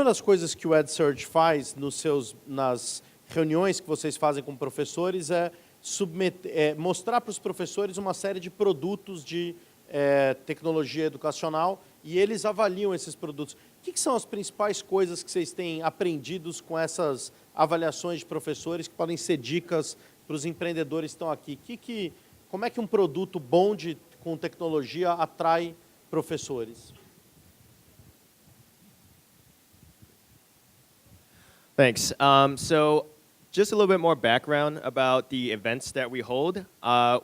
uma das coisas que o EdSurge faz nas reuniões que vocês fazem com professores é mostrar para os professores uma série de produtos de tecnologia educacional e eles avaliam esses produtos. O que são as principais coisas que vocês têm aprendidos com essas avaliações de professores que podem ser dicas para os empreendedores que estão aqui? Como é que um produto bom com tecnologia atrai professores? Thanks. So just a little bit more background about the events that we hold.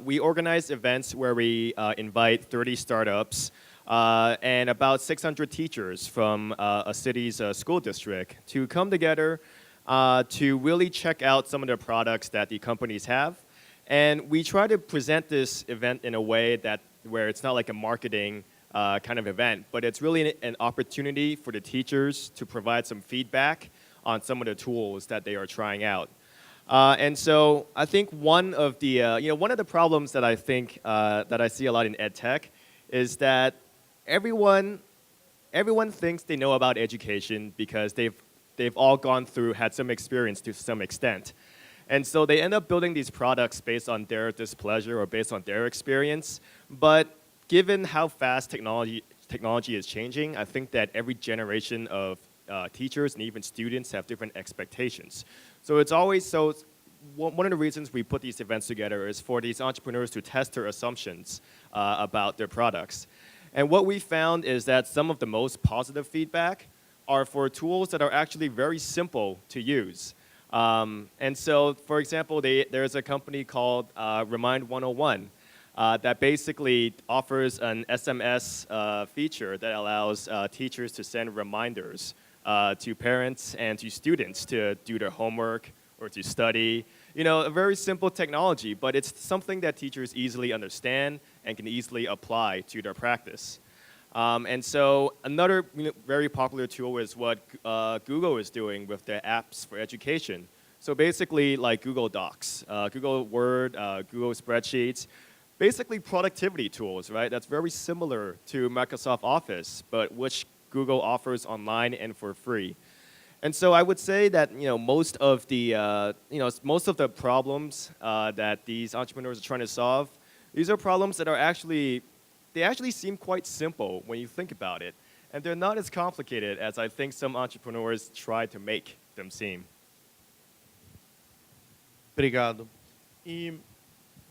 We organize events where we invite 30 startups and about 600 teachers from a city's school district to come together to really check out some of the products that the companies have. And we try to present this event in a way where it's not like a marketing kind of event, but it's really an opportunity for the teachers to provide some feedback on some of the tools that they are trying out. And so I think one of the problems that I think that I see a lot in ed tech is that everyone thinks they know about education because they've all had some experience to some extent. And so they end up building these products based on their displeasure or based on their experience. But given how fast technology is changing, I think that every generation of teachers and even students have different expectations. So it's always one of the reasons we put these events together is for these entrepreneurs to test their assumptions about their products. And what we found is that some of the most positive feedback are for tools that are actually very simple to use. And so, for example, there's a company called Remind 101 that basically offers an SMS feature that allows teachers to send reminders to parents and to students to do their homework or to study. You know, a very simple technology, but it's something that teachers easily understand and can easily apply to their practice. And so another very popular tool is what Google is doing with their apps for education. So basically like Google Docs, Google Word, Google Spreadsheets, basically productivity tools, right? That's very similar to Microsoft Office, but which Google offers online and for free. And so I would say that most of the problems that these entrepreneurs are trying to solve, these are problems that they actually seem quite simple when you think about it, and they're not as complicated as I think some entrepreneurs try to make them seem. Obrigado. E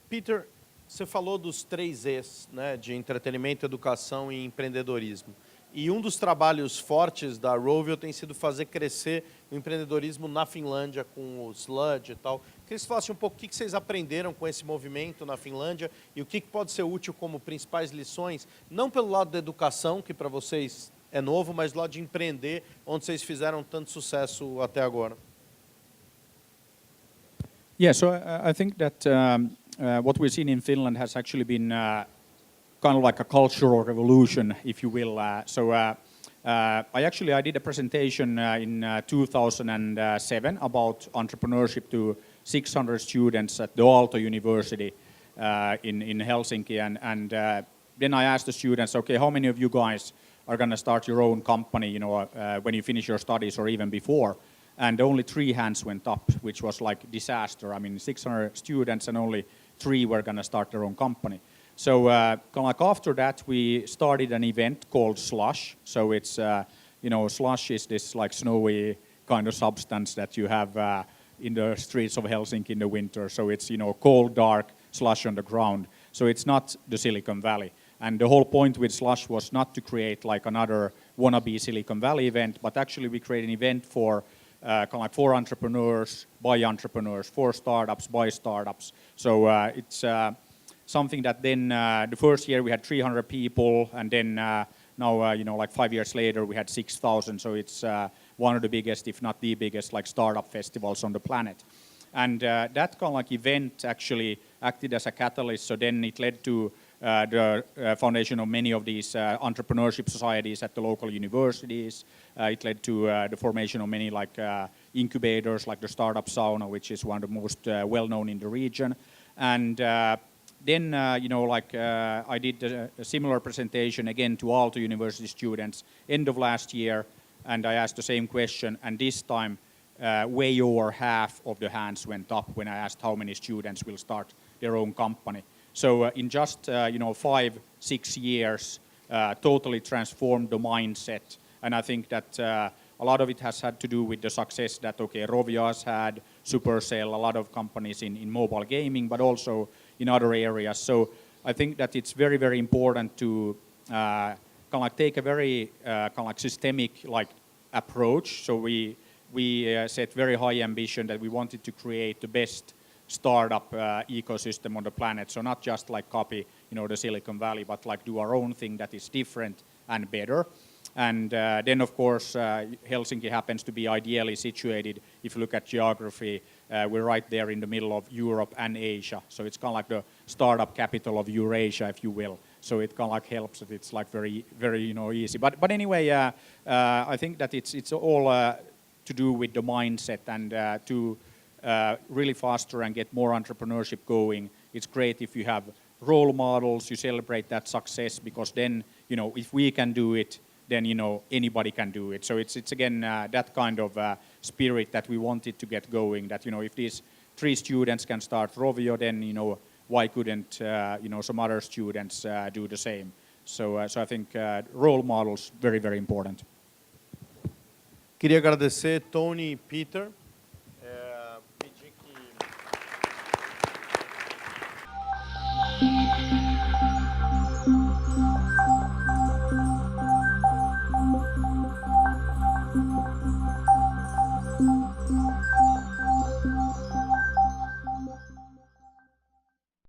Peter, você falou dos 3 E's, né, de entretenimento, educação e empreendedorismo. E um dos trabalhos fortes da Rovio tem sido fazer crescer o empreendedorismo na Finlândia, com o Sludge e tal. Queria que você falasse um pouco o que vocês aprenderam com esse movimento na Finlândia e o que pode ser útil como principais lições, não pelo lado da educação, que para vocês é novo, mas do lado de empreender, onde vocês fizeram tanto sucesso até agora. Yeah, so I think that what we've seen in Finland has actually been kind of like a cultural revolution, if you will. I did a presentation in 2007 about entrepreneurship to 600 students at the Aalto University in Helsinki, and then I asked the students, okay, how many of you guys are going to start your own company, when you finish your studies or even before? And only 3 hands went up, which was like disaster. I mean, 600 students and only 3 were going to start their own company. So after that, we started an event called Slush. So it's, slush is this like snowy kind of substance that you have in the streets of Helsinki in the winter. So it's, cold, dark slush on the ground. So it's not the Silicon Valley. And the whole point with Slush was not to create like another wannabe Silicon Valley event, but actually we created an event for for entrepreneurs, by entrepreneurs, for startups, by startups. So it's something that then the first year we had 300 people, and then now 5 years later we had 6,000. So it's one of the biggest, if not the biggest, like startup festivals on the planet. And that event actually acted as a catalyst. So then it led to the foundation of many of these entrepreneurship societies at the local universities. It led to the formation of many incubators, like the Startup Sauna, which is one of the most well-known in the region. And then, I did a similar presentation again to Aalto University students end of last year. and I asked the same question, and this time way over half of the hands went up when I asked how many students will start their own company. So in just 5-6 years, totally transformed the mindset, and I think that a lot of it has had to do with the success that Rovio has had, Supercell, a lot of companies in mobile gaming, but also in other areas. So I think that it's very, very important to take a very systemic approach. So we set very high ambition that we wanted to create the best startup ecosystem on the planet. So not just copy the Silicon Valley, but do our own thing that is different and better. And then, of course, Helsinki happens to be ideally situated. If you look at geography, we're right there in the middle of Europe and Asia. So it's kind of like the startup capital of Eurasia, if you will. So it kind of helps that it's very, very easy. But anyway, I think that it's all to do with the mindset and to really foster and get more entrepreneurship going. It's great if you have role models, you celebrate that success, because then if we can do it, then anybody can do it. So it's again that kind of spirit that we wanted to get going. That if these 3 students can start Rovio, then why couldn't some other students do the same? So I think role models very, very important. Queria agradecer Tony e Peter. Pedir que